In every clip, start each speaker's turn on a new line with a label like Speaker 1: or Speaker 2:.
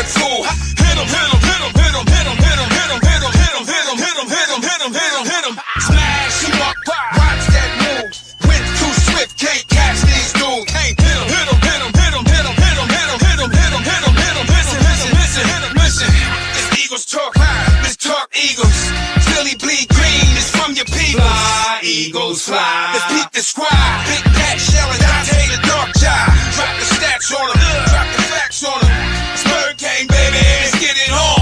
Speaker 1: that fool. Hit him, hit him, hit him, hit him, hit him, hit him, hit him, hit him, hit him, hit him, hit him, hit him, hit him, hit him, hit him. Smash him up, watch that move. Went too swift, can't catch these dudes. Hit him, hit him, hit him, hit him, hit him, hit him, hit him, hit him, hit him, hit him, hit him. Listen, listen, listen, hit him, listen. It's Eagles talk, let's talk Eagles. Philly bleed green, it's from your people. Fly, Eagles, fly. Let's peep the squad. Big Pat shelling, Dante the dark job. Drop the stats on them, drop the facts on them. Spur game, baby, let's get it on.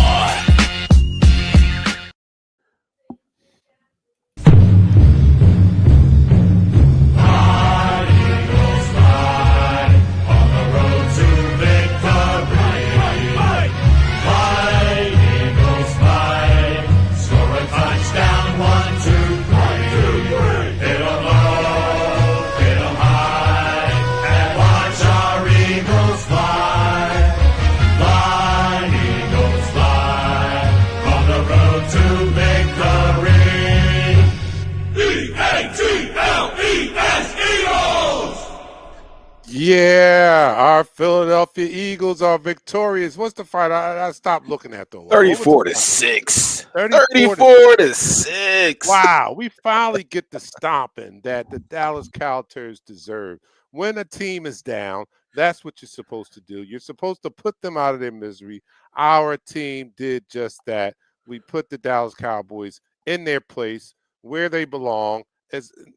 Speaker 2: Yeah, our Philadelphia Eagles are victorious. What's the fight? I stopped looking at those.
Speaker 3: 34-6.
Speaker 2: 34-6. Wow, we finally get the stomping that the Dallas Cowboys deserve. When a team is down, that's what you're supposed to do. You're supposed to put them out of their misery. Our team did just that. We put the Dallas Cowboys in their place where they belong,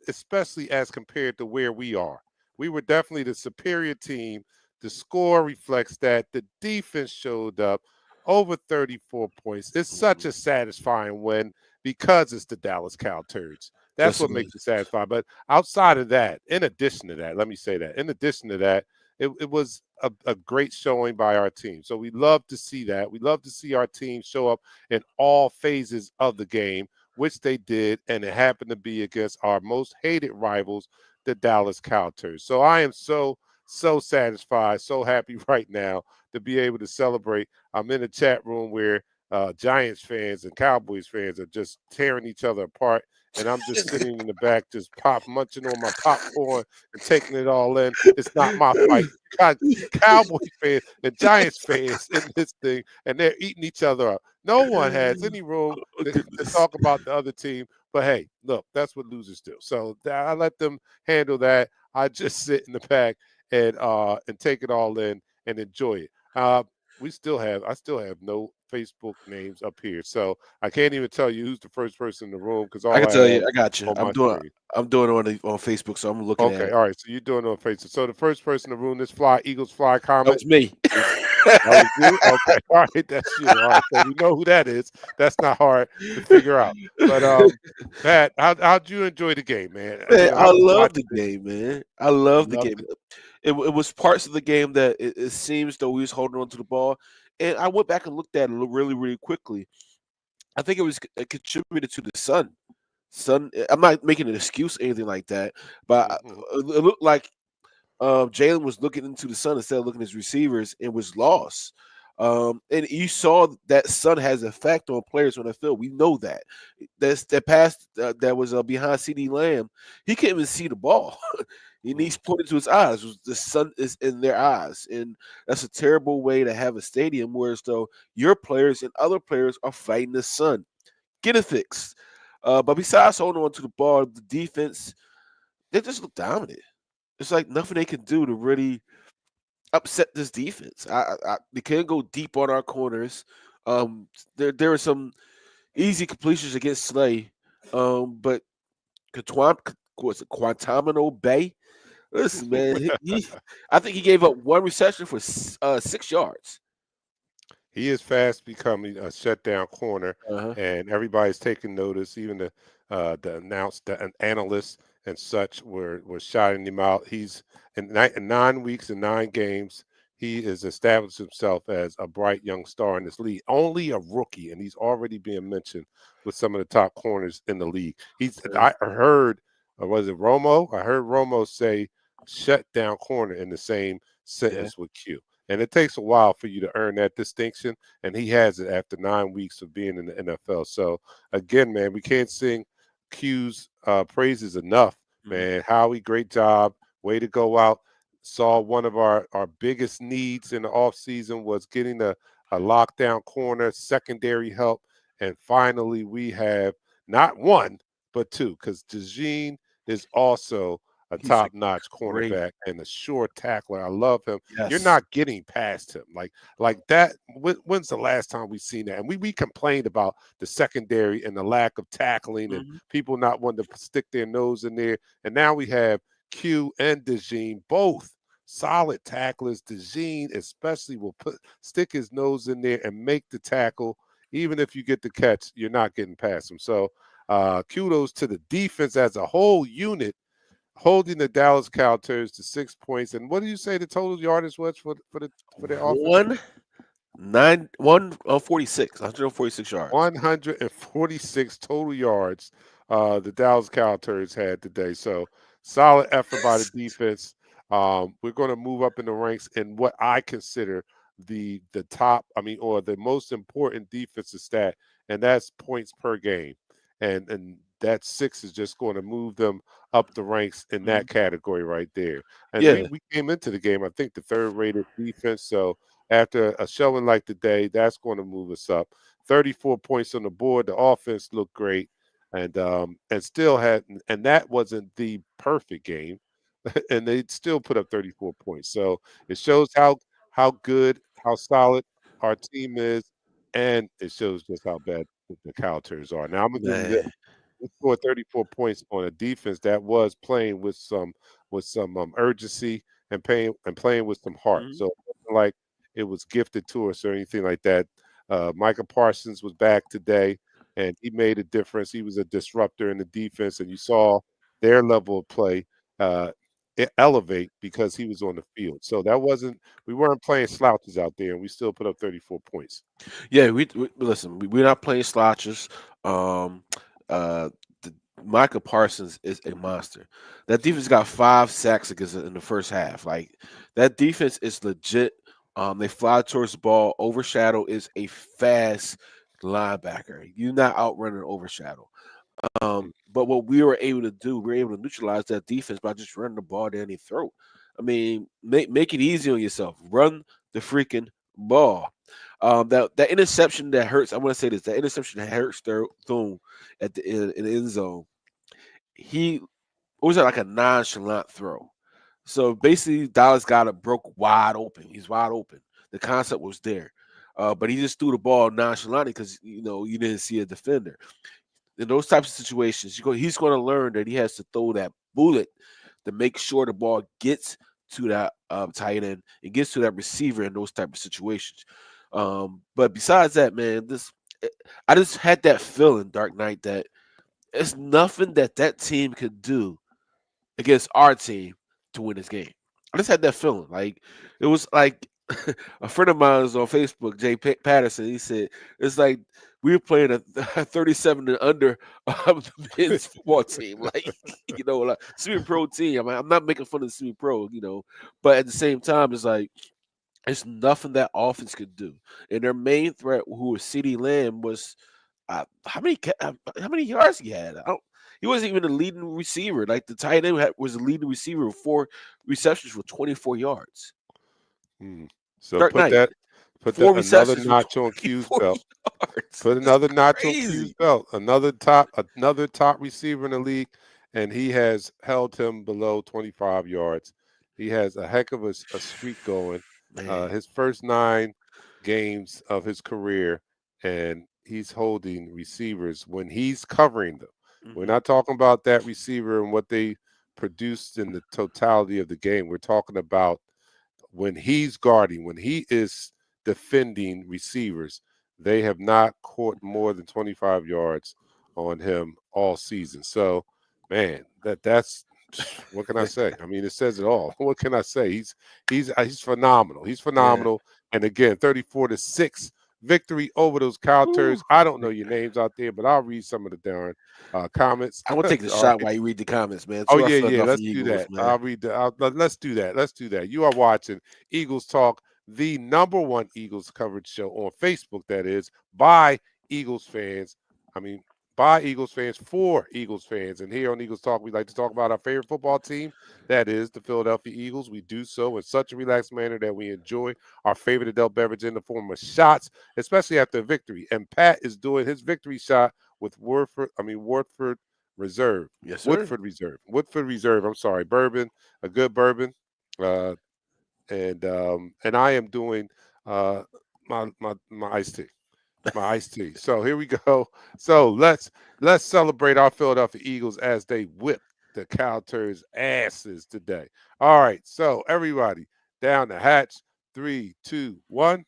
Speaker 2: especially as compared to where we are. We were definitely the superior team. The score reflects that. The defense showed up over 34 points. It's such a satisfying win because it's the Dallas Cowboys. That's what makes it satisfying. But outside of that, in addition to that, let me say that. In addition to that, it was a great showing by our team. So we love to see that. We love to see our team show up in all phases of the game, which they did, and it happened to be against our most hated rivals, the Dallas Cowboys. So I am so satisfied, so happy right now to be able to celebrate. I'm in a chat room where Giants fans and Cowboys fans are just tearing each other apart, and I'm just sitting in the back just munching on my popcorn and taking it all in. It's not my fight. You got Cowboy fans and Giants fans in this thing, and they're eating each other up. No one has any room to talk about the other team. But hey, look, that's what losers do. So I let them handle that. I just sit in the back and take it all in and enjoy it. I still have no Facebook names up here, so I can't even tell you who's the first person in the room because I can tell you.
Speaker 3: I got you. I'm doing it on Facebook, so I'm looking at it.
Speaker 2: Okay, all right. So you're doing it on Facebook. So the first person in the room, this Eagles fly comment.
Speaker 3: That was me.
Speaker 2: That was you? Okay, all right, that's you. All right, so we know who that is. That's not hard to figure out. But Pat, how'd you enjoy the game, man?
Speaker 3: I love the game, man. I love the game. It was parts of the game that it seems though we was holding on to the ball, and I went back and looked at it really, really quickly. I think it contributed to the sun. I'm not making an excuse or anything like that, but it looked like Jalen was looking into the sun instead of looking at his receivers and was lost. And you saw that sun has an effect on players on the field. We know that. That pass that was behind CD Lamb, he can't even see the ball. He needs pointed to his eyes. The sun is in their eyes, and that's a terrible way to have a stadium where as though your players and other players are fighting the sun. Get it fixed. But besides holding on to the ball, the defense, they just look dominant. It's like nothing they can do to really upset this defense. They can't go deep on our corners. There are some easy completions against Slay, but Guantanamo Bay. Listen, man, I think he gave up one reception for 6 yards.
Speaker 2: He is fast becoming a shutdown corner, and everybody's taking notice. Even the analysts and such were shouting him out. He's in 9 weeks and 9 games. He has established himself as a bright young star in this league. Only a rookie, and he's already being mentioned with some of the top corners in the league. I heard, was it Romo? I heard Romo say shutdown corner in the same sentence with Q. And it takes a while for you to earn that distinction, and he has it after 9 weeks of being in the NFL. So, again, man, we can't sing Q's praises enough, man. Howie, great job. Way to go out. Saw one of our biggest needs in the offseason was getting a a lockdown corner, secondary help, and finally we have not one but two because DeJean is also a
Speaker 3: He's a
Speaker 2: top-notch
Speaker 3: great.
Speaker 2: cornerback and a sure tackler. I love him. You're
Speaker 3: Yes.
Speaker 2: not getting past him like that. When's the last time we seen that? And we complained about the secondary and the lack of tackling and
Speaker 3: Mhm.
Speaker 2: people not wanting to stick their nose in there. And now we have Q and DeJean both solid tacklers. DeJean especially will stick his nose in there and make the tackle. Even if you get the catch, you're not getting past him. So kudos to the defense as a whole unit holding the Dallas Cowboys to 6 points. And what do you say the total yardage was for their offense?
Speaker 3: One nine one 46, 146 yards.
Speaker 2: 146 total yards the Dallas Cowboys had today. So solid effort by the defense. We're going to move up in the ranks in what I consider the top, or the most important defensive stat, and that's points per game. And that six is just going to move them up the ranks in
Speaker 3: Mhm.
Speaker 2: that category right there. And we
Speaker 3: Yeah.
Speaker 2: we came into the game, I think, the third rated defense. So after a showing like today, that's going to move us up. 34 points on the board. The offense looked great, and still had, and that wasn't the perfect game, and they still put up 34 points. So it shows how good, how solid our team is, and it shows just how bad the Cowboys are. Now I'm gonna give them this.
Speaker 3: Man.
Speaker 2: We scored 34 points on a defense that was playing with some urgency and playing with some heart.
Speaker 3: Mhm.
Speaker 2: So it wasn't like it was gifted to us or anything like that. Micah Parsons was back today, and he made a difference. He was a disruptor in the defense, and you saw their level of play uh, elevate because he was on the field. So we weren't playing slouches out there, and we still put up 34 points.
Speaker 3: Yeah, we listen. We're not playing slouches. Um, uh, the, Micah Parsons is a monster. That defense got 5 sacks against it in the first half. Like that defense is legit. They fly towards the ball. Overshadow is a fast linebacker. You're not outrunning Overshadow. But what we were able to do, we were able to neutralize that defense by just running the ball down their throat. I mean, make it easy on yourself. Run the freaking ball. That interception that hurts. I want to say this. That interception that hurts Thune at in the end zone. He was like a nonchalant throw. So basically, Dallas got it broke wide open. He's wide open. The concept was there, but he just threw the ball nonchalantly because you didn't see a defender. In those types of situations, he's going to learn that he has to throw that bullet to make sure the ball gets to that tight end and gets to that receiver in those type of situations. But besides that, man, I just had that feeling, Dark Knight, that it's nothing that team could do against our team to win this game. I just had that feeling. Like it was like a friend of mine was on Facebook, Jay Patterson. He said it's like we were playing a 37 and under men's football team, like like semi-pro team. I'm not making fun of the semi-pro, but at the same time, it's like it's nothing that offense could do. And their main threat, who was CeeDee Lamb, was how many yards he had? He wasn't even the leading receiver. Like the tight end was the leading receiver with 4 receptions for 24 yards.
Speaker 2: Mm. So
Speaker 3: Dark Knight,
Speaker 2: put
Speaker 3: four
Speaker 2: that another
Speaker 3: receptions for
Speaker 2: notch on Q's
Speaker 3: 24
Speaker 2: belt.
Speaker 3: yards.
Speaker 2: Put
Speaker 3: It's
Speaker 2: another notch on Q's
Speaker 3: crazy.
Speaker 2: belt. Another top receiver in the league, and he has held him below 25 yards. He has a heck of a streak going.
Speaker 3: Man.
Speaker 2: His first 9 games of his career, and he's holding receivers when he's covering them. We're
Speaker 3: Hmm.
Speaker 2: not talking about that receiver and what they produced in the totality of the game. We're talking about when he's guarding, when he is defending receivers, they have not caught more than 25 yards on him all season. So, man, that's what can I say? I mean, it says it all. What can I say? He's phenomenal. He's
Speaker 3: Yeah.
Speaker 2: phenomenal. And again, 34-6 victory over those Cow
Speaker 3: Whew.
Speaker 2: I don't know your names out there, but I'll read some of the darn comments.
Speaker 3: I'm gonna take the
Speaker 2: All
Speaker 3: shot
Speaker 2: right.
Speaker 3: while you read the comments, man.
Speaker 2: Oh
Speaker 3: Too, I
Speaker 2: yeah,
Speaker 3: feel
Speaker 2: yeah.
Speaker 3: enough for
Speaker 2: Let's
Speaker 3: the
Speaker 2: do
Speaker 3: Eagles,
Speaker 2: that.
Speaker 3: man.
Speaker 2: Let's do that. Let's do that. You are watching Eagles Talk, the #1 Eagles coverage show on Facebook. That is by Eagles fans. I mean, by Eagles fans for Eagles fans. And here on Eagles Talk, we like to talk about our favorite football team. That is the Philadelphia Eagles. We do so in such a relaxed manner that we enjoy our favorite adult beverage in the form of shots, especially after a victory. And Pat is doing his victory shot with Woodford Reserve.
Speaker 3: Yes, sir.
Speaker 2: Woodford Reserve. Woodford Reserve. I'm sorry, bourbon, a good bourbon. Uh, and I am doing uh, my iced tea. My iced tea. So here we go. So let's celebrate our Philadelphia Eagles as they whip the Cowturns asses today. All right. So everybody down the hatch. 3, 2, 1.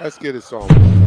Speaker 2: Let's get this on one time.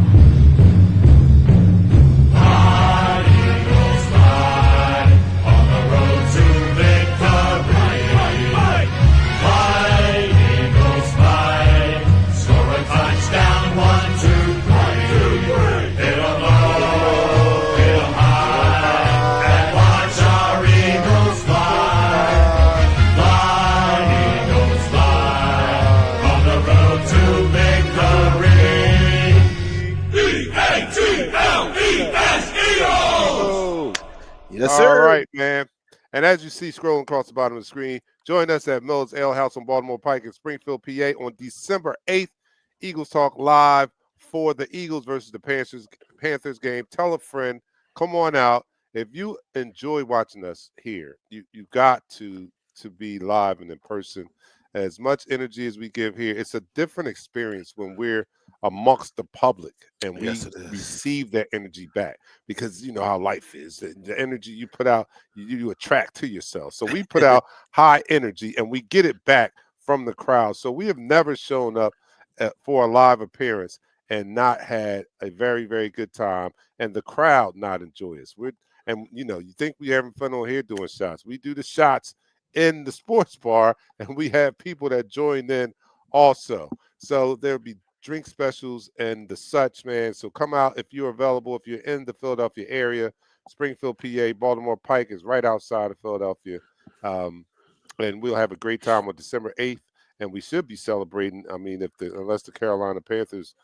Speaker 3: Yes,
Speaker 2: All
Speaker 3: sir.
Speaker 2: right, man. And as you see scrolling across the bottom of the screen, join us at Miller's Ale House on Baltimore Pike in Springfield, PA on December 8th. Eagles Talk live for the Eagles versus the Panthers game. Tell a friend, come on out. If you enjoy watching us here, you got to be live and in person. As much energy as we give here, it's a different experience when we're amongst the public and
Speaker 3: Yes,
Speaker 2: we
Speaker 3: it is.
Speaker 2: receive that energy back, because you know how life is. The energy you put out, you attract to yourself. So we put out high energy and we get it back from the crowd. So we have never shown up for a live appearance and not had a very, very good time, and the crowd not enjoy us. And you know, you think we're having fun on here doing shots. We do the shots in the sports bar, and we have people that join in also. So there'll be drink specials and the such, man. So come out if you're available, if you're in the Philadelphia area. Springfield, PA, Baltimore Pike is right outside of Philadelphia. Um, and we'll have a great time on December 8th. And we should be celebrating. I mean, unless the Carolina Panthers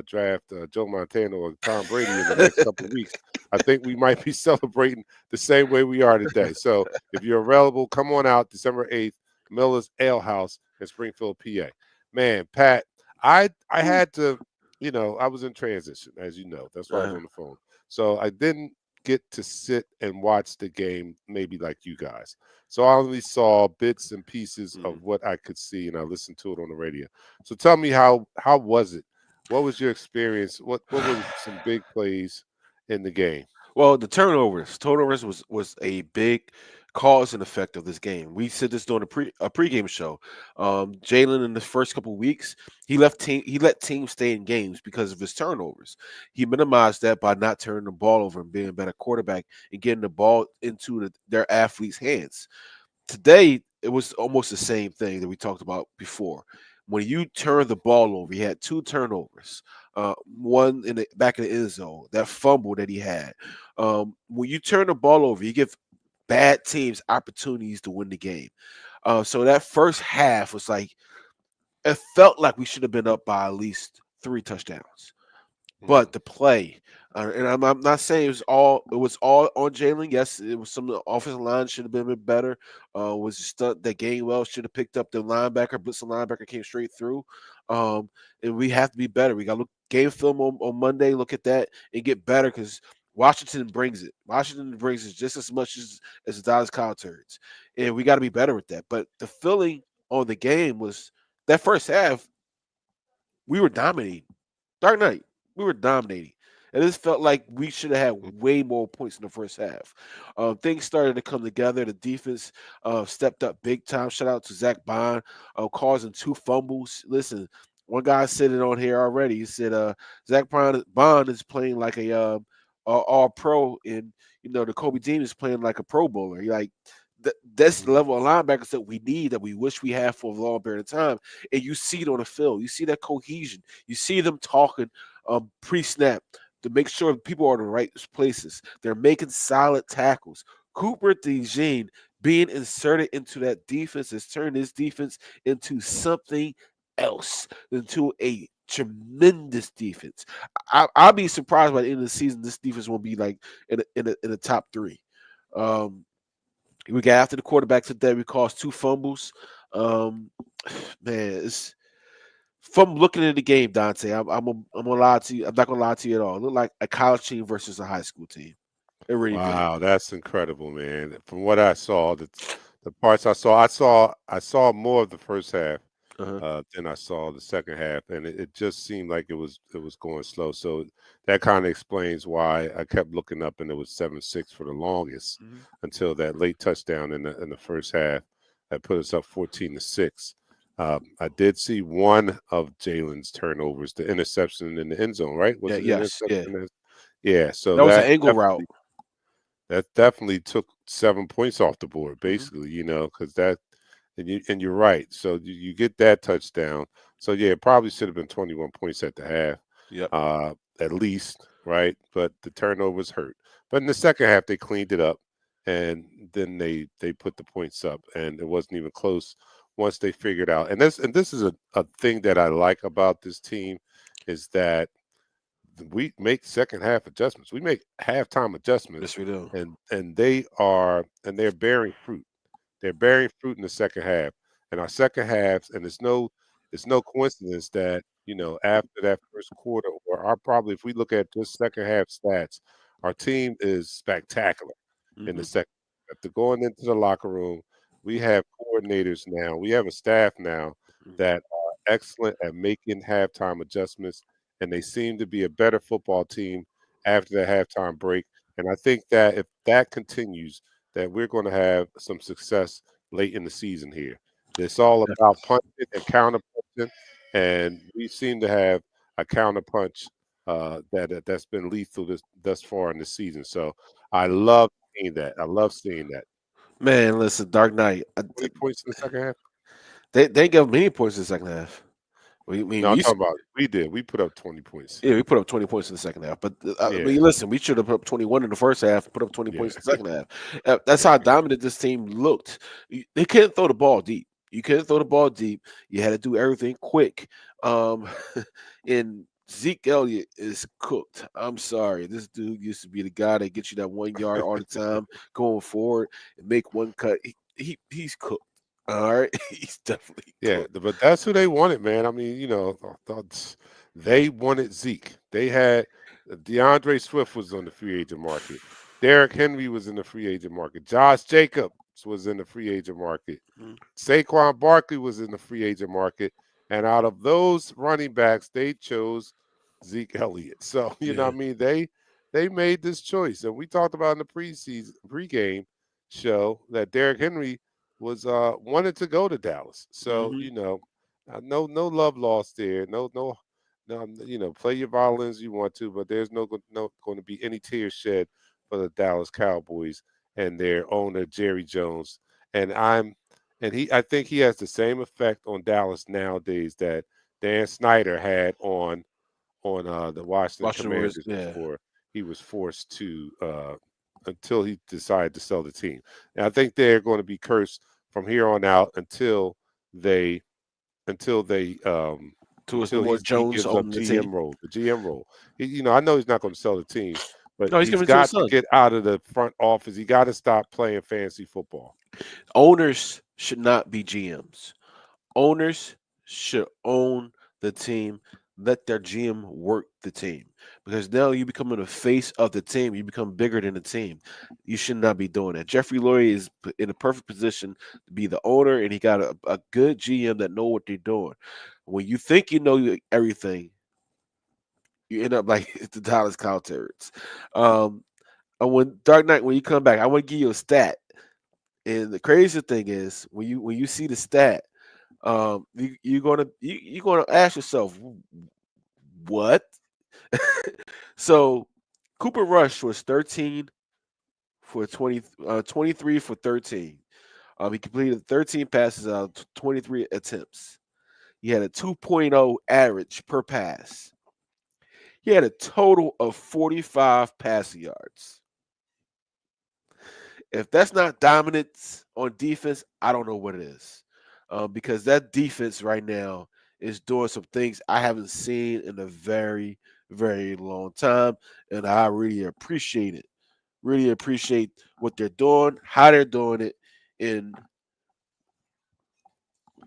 Speaker 2: draft Joe Montana or Tom Brady in the next couple of weeks, I think we might be celebrating the same way we are today. So if you're available, come on out December 8th, Miller's Ale House in Springfield, PA. Man, Pat, I had to, I was in transition, as you know. That's why I was
Speaker 3: Uh,
Speaker 2: on the phone. So I didn't get to sit and watch the game maybe like you guys. So I only saw bits and pieces of
Speaker 3: mhm.
Speaker 2: what I could see, and I listened to it on the radio. So tell me, how was it? What was your experience? What were some big plays in the game?
Speaker 3: Well, the turnovers was a big cause and effect of this game. We said this during a pregame show. Jalen in the first couple of weeks, he let teams stay in games because of his turnovers. He minimized that by not turning the ball over and being a better quarterback and getting the ball into their athletes' hands. Today, it was almost the same thing that we talked about before. When you turn the ball over, he had two turnovers. One in the back of the end zone, that fumble that he had. When you turn the ball over, you give bad teams opportunities to win the game. So that first half was like it felt like we should have been up by at least 3 touchdowns.
Speaker 2: Mm,
Speaker 3: But the play, and I'm not saying it was all on Jalen. Yes, it was some of the offensive line should have been a bit better. Was stunt that Gainwell should have picked up the linebacker, blitzing linebacker came straight through. And we have to be better. We got to look game film on Monday. Look at that and get better because Washington brings it. Washington brings it just as much as the Dallas Cowboys, and we got to be better with that. But the feeling on the game was that first half we were dominating. Dark Knight, we were dominating. And this felt like we should have
Speaker 2: mm,
Speaker 3: had way more points in the first half. Things started to come together. The defense stepped up big time. Shout out to Zach Bond, causing 2 fumbles. Listen, one guy said it on here already. He said Zach Bond is playing like all pro, and the Kobe Dean is playing like a Pro Bowler. That's the
Speaker 2: mm,
Speaker 3: level of linebackers that we need, that we wish we had for a long period of time. And you see it on the field. You see that cohesion. You see them talking pre-snap to make sure people are in the right places. They're making solid tackles. Cooper DeJean being inserted into that defense has turned this defense into something else than to a tremendous defense. I'll be surprised by the end of the season this defense won't be like in the top three. Um, we got after the quarterback today. We caused two fumbles. Um, man, it's from looking at the game, Dante. I'm gonna lie to you. I'm not gonna lie to you at all. It looked like a college team versus a high school team. It really did.
Speaker 2: Wow, that's incredible, man. From what I saw, the parts I saw more of the first half
Speaker 3: Uh-huh.
Speaker 2: than I saw the second half, and it just seemed like it was going slow. So that kind of explains why I kept looking up, and it was 7-6 for the longest
Speaker 3: Mhm.
Speaker 2: until that late touchdown in the first half that put us up 14-6. I did see one of Jalen's turnovers, the interception in the end zone, right? Was
Speaker 3: Yeah.
Speaker 2: it an
Speaker 3: Yes. Yeah.
Speaker 2: interception? Yeah. So
Speaker 3: That was an angle route.
Speaker 2: that definitely took 7 points off the board,
Speaker 3: Hmm.
Speaker 2: basically, because that and you're right. So you get that touchdown. So yeah, it probably should have been 21 points at the half,
Speaker 3: Yep.
Speaker 2: at least, right? But the turnovers hurt. But in the second half, they cleaned it up, and then they put the points up, and it wasn't even close once they figured out. And this is a thing that I like about this team is that we make second half adjustments. We make halftime adjustments,
Speaker 3: Yes, we do.
Speaker 2: and they're bearing fruit. They're bearing fruit in the second half, and our second halves, and it's no coincidence that after that first quarter, or our probably if we look at just second half stats, our team is spectacular in the
Speaker 3: Hmm.
Speaker 2: second. After going into the locker room, we have coordinators now. We have a staff now that are excellent at making halftime adjustments, and they seem to be a better football team after the halftime break. And I think that if that continues, that we're going to have some success late in the season here. It's all about punching and counter punching, and we seem to have a counter punch that's been lethal thus far in the season. So I love seeing that. I love seeing that.
Speaker 3: Man, listen, Dark Knight.
Speaker 2: 20 points in the second half?
Speaker 3: They didn't give many points in the second half.
Speaker 2: No, I'm talking about we did. We put up 20 points.
Speaker 3: Yeah, we put up 20 points in the second half. But I
Speaker 2: Yeah,
Speaker 3: mean, listen, we should have put up 21 in the first half and put up 20
Speaker 2: yeah,
Speaker 3: points in the second half. That's how dominant this team looked. They couldn't throw the ball deep. You couldn't throw the ball deep. You had to do everything quick. Um, and Zeke Elliott is cooked. I'm sorry. This dude used to be the guy that gets you that 1 yard all the time going forward and make one cut. He's cooked. All right. He's definitely
Speaker 2: yeah.
Speaker 3: cooked.
Speaker 2: But that's who they wanted, man. I mean, they wanted Zeke. They had DeAndre Swift was on the free agent market. Derrick Henry was in the free agent market. Josh Jacobs was in the free agent market.
Speaker 3: Mm.
Speaker 2: Saquon Barkley was in the free agent market, and out of those running backs, they chose Zeke Elliott. So
Speaker 3: Yeah.
Speaker 2: what I mean, they made this choice, and we talked about in the pregame show that Derrick Henry was wanted to go to Dallas. So
Speaker 3: Hmm.
Speaker 2: no love lost there. No. Play your violins you want to, but there's no going to be any tears shed for the Dallas Cowboys and their owner Jerry Jones. And I think he has the same effect on Dallas nowadays that Dan Snyder had on the Washington
Speaker 3: Washington Wizards.
Speaker 2: Commanders
Speaker 3: Yeah.
Speaker 2: before he was forced to until he decided to sell the team. And I think they're going to be cursed from here on out they until they
Speaker 3: Two is no
Speaker 2: until
Speaker 3: more
Speaker 2: he
Speaker 3: Jones
Speaker 2: gives up
Speaker 3: on the team.
Speaker 2: the GM role. I know he's not going to sell the team, but
Speaker 3: No, he's
Speaker 2: he's
Speaker 3: giving it to his
Speaker 2: got to
Speaker 3: son.
Speaker 2: get out of the front office. He got to stop playing fantasy football.
Speaker 3: Owners should not be GMs. Owners should own the team. Let their GM work the team because now you becoming the face of the team. You become bigger than the team. You should not be doing that. Jeffrey Lurie is in a perfect position to be the owner, and he got a good GM that know what they're doing. When you think you know everything, you end up like the Dallas Cowboys. Um, and when Dark Knight, when you come back, I want to give you a stat. And the crazy thing is, when you see the stat, you're gonna ask yourself, what? So Cooper Rush was 13 for 23 for 13. He completed 13 passes out of 23 attempts. He had a 2.0 average per pass. He had a total of 45 passing yards. If that's not dominance on defense, I don't know what it is. Because that defense right now is doing some things I haven't seen in a very, very long time, and I really appreciate it. Really appreciate what they're doing, how they're doing it, and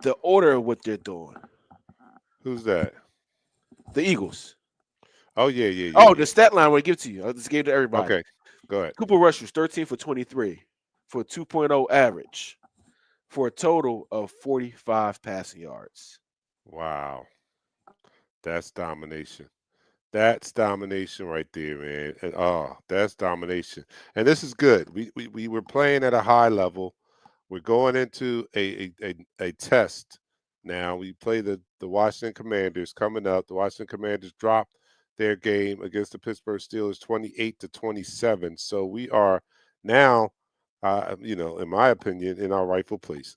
Speaker 3: the order of what they're doing.
Speaker 2: Who's that?
Speaker 3: The Eagles.
Speaker 2: Oh yeah, yeah, yeah,
Speaker 3: Oh, the
Speaker 2: yeah.
Speaker 3: stat line I want to give to you. I just gave to everybody.
Speaker 2: Okay, go ahead.
Speaker 3: Cooper Rush was 13 for 23 for a 2.0 average for a total of 45 passing yards.
Speaker 2: Wow, that's domination. That's domination right there, man. And, oh, that's domination. And this is good. We were playing at a high level. We're going into a test now. We play the Washington Commanders coming up. The Washington Commanders dropped their game against the Pittsburgh Steelers 28-27. So we are now, in my opinion, in our rightful place,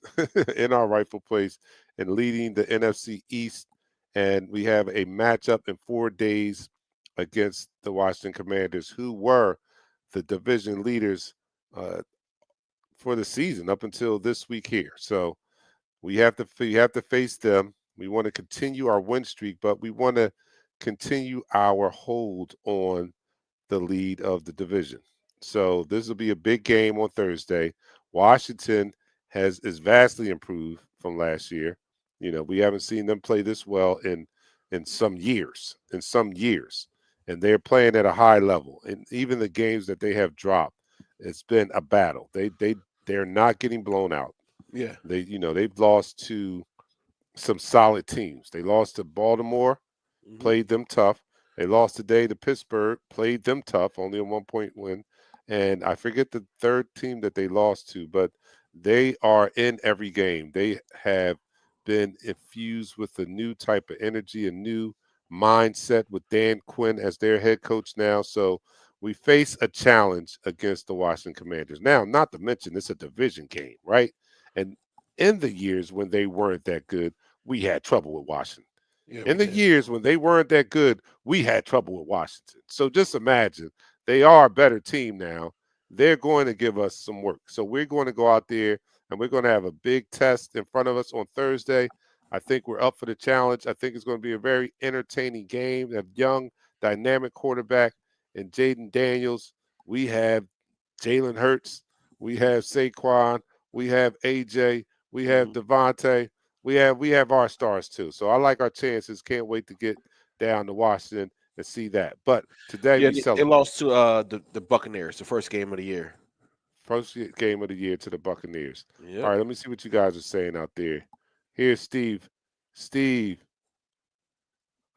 Speaker 2: in our rightful place, and leading the NFC East. And we have a matchup in 4 days against the Washington Commanders, who were the division leaders uh, for the season up until this week here. So we have to face them. We want to continue our win streak, but we want to continue our hold on the lead of the division. So this will be a big game on Thursday. Washington has is vastly improved from last year. We haven't seen them play this well in some years, and they're playing at a high level. And even the games that they have dropped, it's been a battle. They're not getting blown out.
Speaker 3: Yeah.
Speaker 2: They've lost to some solid teams. They lost to Baltimore,
Speaker 3: Hmm.
Speaker 2: played them tough. They lost today to Pittsburgh, played them tough, only a 1 point win. And I forget the third team that they lost to, but they are in every game. They have been infused with a new type of energy, a new mindset with Dan Quinn as their head coach now. So we face a challenge against the Washington Commanders. Now, not to mention, it's a division game, right? And in the years when they weren't that good, we had trouble with Washington.
Speaker 3: Yeah, we
Speaker 2: In the
Speaker 3: did.
Speaker 2: years when they weren't that good, we had trouble with Washington. So just imagine they are a better team now. They're going to give us some work. So we're going to go out there and we're going to have a big test in front of us on Thursday. I think we're up for the challenge. I think it's going to be a very entertaining game. A young, dynamic quarterback in Jaden Daniels. We have Jalen Hurts. We have Saquon. We have AJ. We have
Speaker 3: Hmm.
Speaker 2: Devontae. We have our stars too. So I like our chances. Can't wait to get down to Washington and see that. But today
Speaker 3: Yeah,
Speaker 2: we
Speaker 3: they
Speaker 2: celebrate.
Speaker 3: lost to the Buccaneers, the first game of the year.
Speaker 2: First game of the year to the Buccaneers. All
Speaker 3: Yep.
Speaker 2: right, let me see what you guys are saying out there. Here's Steve. Steve,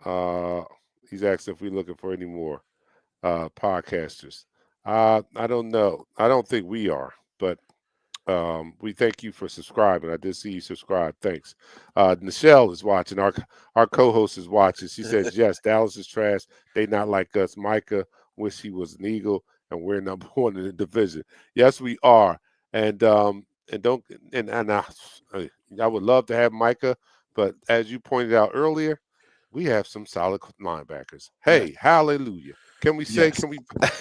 Speaker 2: uh, he's asking if we're looking for any more podcasters. I don't know. I don't think we are, but we thank you for subscribing. I did see you subscribe. Thanks. Nichelle is watching. Our co-host is watching. She says, yes, Dallas is trash. They not like us. Micah wish he was an Eagle, and we're number one in the division. Yes, we are. And don't and I would love to have Micah, but as you pointed out earlier, we have some solid linebackers.
Speaker 3: Yes.
Speaker 2: Hey, hallelujah. Can we say,
Speaker 3: Yes.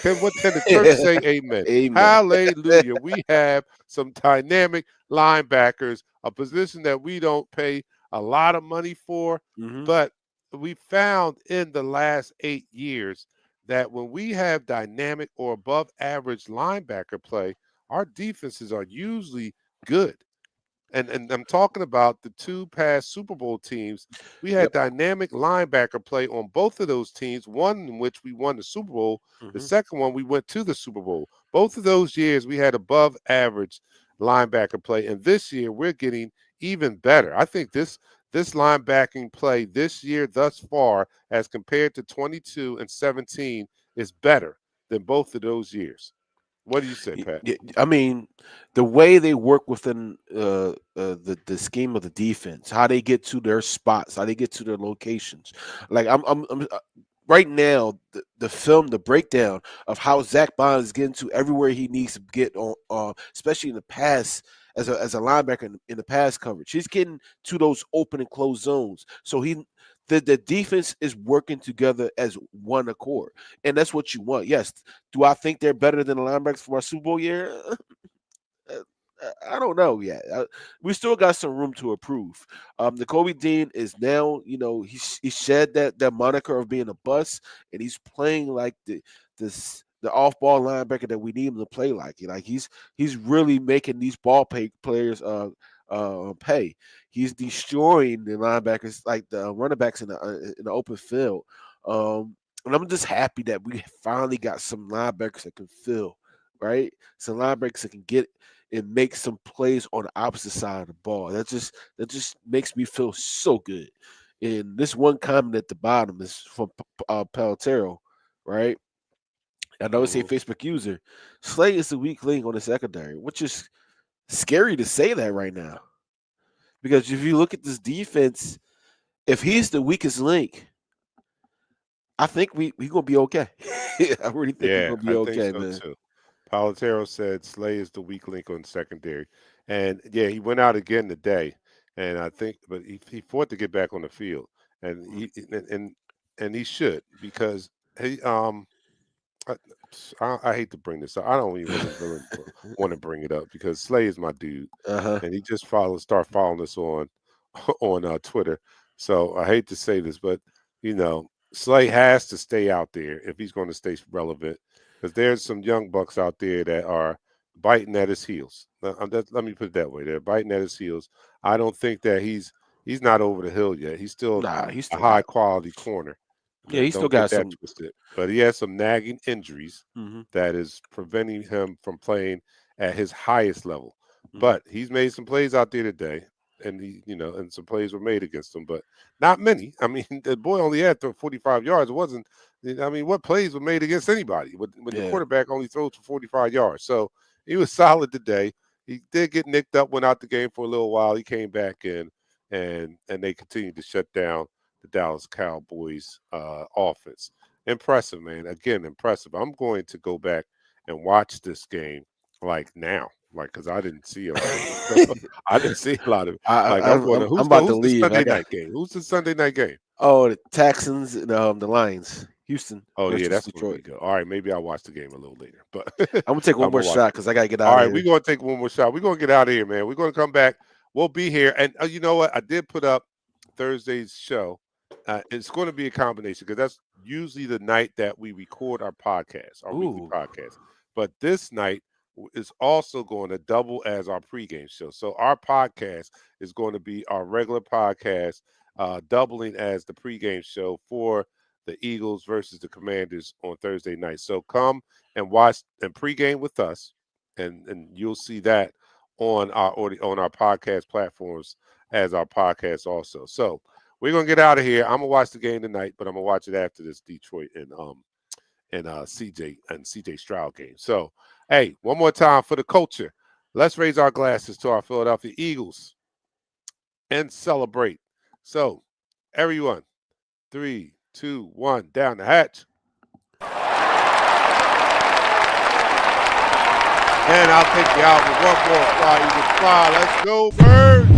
Speaker 2: can the church say amen?
Speaker 3: Amen.
Speaker 2: Hallelujah. We have some dynamic linebackers, a position that we don't pay a lot of money for,
Speaker 3: Hmm.
Speaker 2: but we found in the last 8 years that when we have dynamic or above average linebacker play, our defenses are usually good. And I'm talking about the two past Super Bowl teams. We had
Speaker 3: Yep.
Speaker 2: dynamic linebacker play on both of those teams, one in which we won the Super Bowl, the
Speaker 3: Hmm.
Speaker 2: second one we went to the Super Bowl. Both of those years we had above average linebacker play, and this year we're getting even better. I think this linebacking play this year thus far as compared to 22 and 17 is better than both of those years. What do you say, Pat?
Speaker 3: I mean, the way they work within the scheme of the defense, how they get to their spots, how they get to their locations. Like I'm right now, the film, the breakdown of how Zach Bond is getting to everywhere he needs to get on, especially in the pass as a linebacker in the pass coverage. He's getting to those open and closed zones. So the defense is working together as one accord, and that's what you want. Yes, do I think they're better than the linebackers from our Super Bowl year? I don't know yet. We still got some room to improve. Kobe Dean is now, he shed that moniker of being a bust, and he's playing like the off ball linebacker that we need him to play like. Like he's really making these players pay. He's destroying the linebackers, like the running backs in the open field. And I'm just happy that we finally got some linebackers that can fill, right? Some linebackers that can get and make some plays on the opposite side of the ball. That just makes me feel so good. And this one comment at the bottom is from Pelotero, right? I know it's a Facebook user. Slay is the weak link on the secondary, which is scary to say that right now. Because if you look at this defense, if he's the weakest link, I think we're gonna be okay. I really think we're gonna be okay,
Speaker 2: so
Speaker 3: man.
Speaker 2: too. Palatero said Slay is the weak link on secondary, and yeah, he went out again today, and I think, but he fought to get back on the field, and he should, because he I hate to bring this up. I don't even really want to bring it up because Slay is my dude,
Speaker 3: Uh-huh.
Speaker 2: and he just start following us on Twitter. So I hate to say this, but Slay has to stay out there if he's going to stay relevant, because there's some young bucks out there that are biting at his heels. Let me put it that way. They're biting at his heels. I don't think that he's not over the hill yet. He's still
Speaker 3: He's
Speaker 2: a
Speaker 3: still
Speaker 2: high quality corner.
Speaker 3: Yeah, he still
Speaker 2: Don't get
Speaker 3: got
Speaker 2: that
Speaker 3: some.
Speaker 2: twisted. But he has some nagging injuries
Speaker 3: Mm-hmm.
Speaker 2: that is preventing him from playing at his highest level.
Speaker 3: Mm-hmm.
Speaker 2: But he's made some plays out there today, and and some plays were made against him, but not many. I mean, the boy only had 45 yards. It wasn't. I mean, what plays were made against anybody when the quarterback only throws for 45 yards? So he was solid today. He did get nicked up, went out the game for a little while. He came back in, and they continued to shut down the Dallas Cowboys offense. Impressive, man. Again, impressive. I'm going to go back and watch this game like now, because I didn't see a lot of it. I didn't see a lot of it.
Speaker 3: I'm about to leave.
Speaker 2: Sunday night game? Who's the Sunday night game?
Speaker 3: Oh, the Texans and the Lions, Houston.
Speaker 2: Oh yeah, that's
Speaker 3: Detroit.
Speaker 2: Good. All right, maybe I'll watch the game a little later. But
Speaker 3: I'm gonna take one more shot because I gotta get out.
Speaker 2: All
Speaker 3: right,
Speaker 2: of here. We're gonna take one more shot. We're gonna get out of here, man. We're gonna come back. We'll be here, and you know what? I did put up Thursday's show. It's going to be a combination because that's usually the night that we record our podcast, our weekly podcast. But this night is also going to double as our pregame show. So our podcast is going to be our regular podcast, doubling as the pregame show for the Eagles versus the Commanders on Thursday night. So come and watch and pregame with us, and you'll see that on our podcast platforms as our podcast also. So we're gonna get out of here. I'm gonna watch the game tonight, but I'm gonna watch it after this Detroit and CJ Stroud game. So, hey, one more time for the culture. Let's raise our glasses to our Philadelphia Eagles and celebrate. So, everyone, 3, 2, 1, down the hatch. And I'll take you out with one more fly. Eagles fly. Let's go, Birds.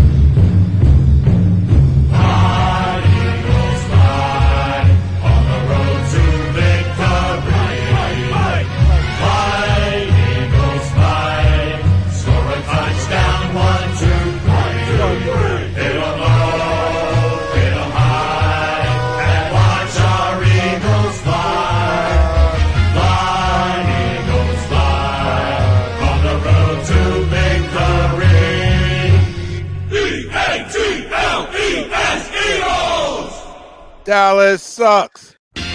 Speaker 2: Dallas sucks.
Speaker 1: We go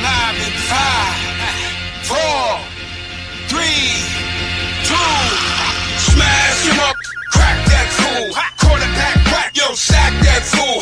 Speaker 1: live in 5, 4, 3, 2. Smash him up, crack that fool. Quarterback whack, yo, sack that fool.